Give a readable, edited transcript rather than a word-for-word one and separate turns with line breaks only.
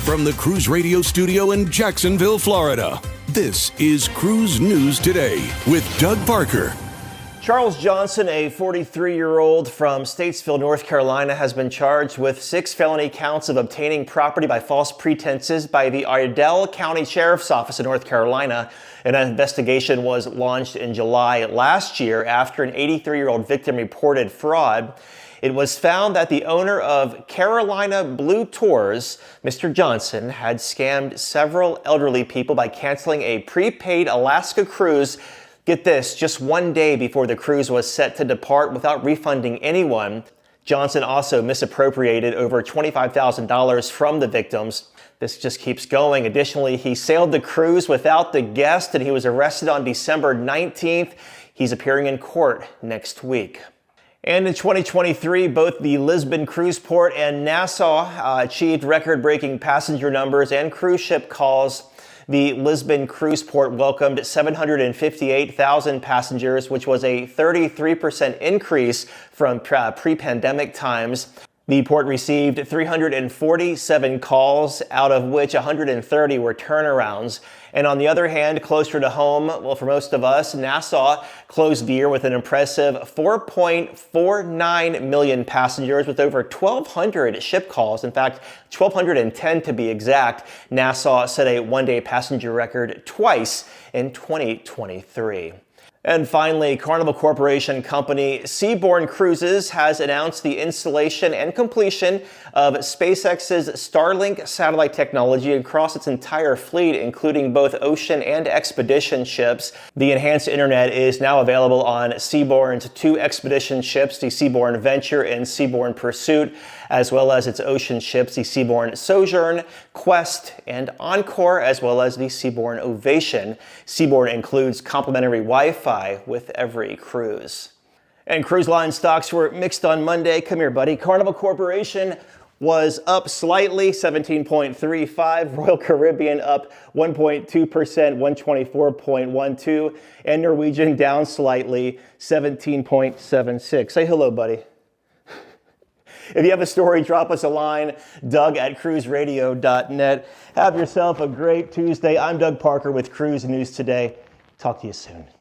From the Cruise Radio studio in Jacksonville, Florida, this is Cruise News Today with Doug Parker.
Charles Johnson, a 43-year-old from Statesville, North Carolina, has been charged with 6 felony counts of obtaining property by false pretenses by the Ardell County Sheriff's Office in North Carolina. An investigation was launched in July last year after an 83-year-old victim reported fraud. It was found that the owner of Carolina Blue Tours, Mr. Johnson, had scammed several elderly people by canceling a prepaid Alaska cruise. Get this, just one day before the cruise was set to depart without refunding anyone. Johnson also misappropriated over $25,000 from the victims. This just keeps going. Additionally, he sailed the cruise without the guest and he was arrested on December 19th. He's appearing in court next week. And in 2023, both the Lisbon cruise port and Nassau achieved record-breaking passenger numbers and cruise ship calls. The Lisbon cruise port welcomed 758,000 passengers, which was a 33% increase from pre-pandemic times. The port received 347 calls, out of which 130 were turnarounds. And on the other hand, closer to home, well, for most of us, Nassau closed the year with an impressive 4.49 million passengers with over 1,200 ship calls. In fact, 1,210 to be exact. Nassau set a one-day passenger record twice in 2023. And finally, Carnival Corporation company Seabourn Cruises has announced the installation and completion of SpaceX's Starlink satellite technology across its entire fleet, including both ocean and expedition ships. The enhanced internet is now available on Seabourn's 2 expedition ships, the Seabourn Venture and Seabourn Pursuit, as well as its ocean ships, the Seabourn Sojourn, Quest, and Encore, as well as the Seabourn Ovation. Seabourn includes complimentary Wi-Fi with every cruise. And cruise line stocks were mixed on Monday. Come here, buddy. Carnival Corporation was up slightly, 17.35. Royal Caribbean up 1.2%, 124.12. And Norwegian down slightly, 17.76. Say hello, buddy. If you have a story, drop us a line, doug@cruiseradio.net. Have yourself a great Tuesday. I'm Doug Parker with Cruise News Today. Talk to you soon.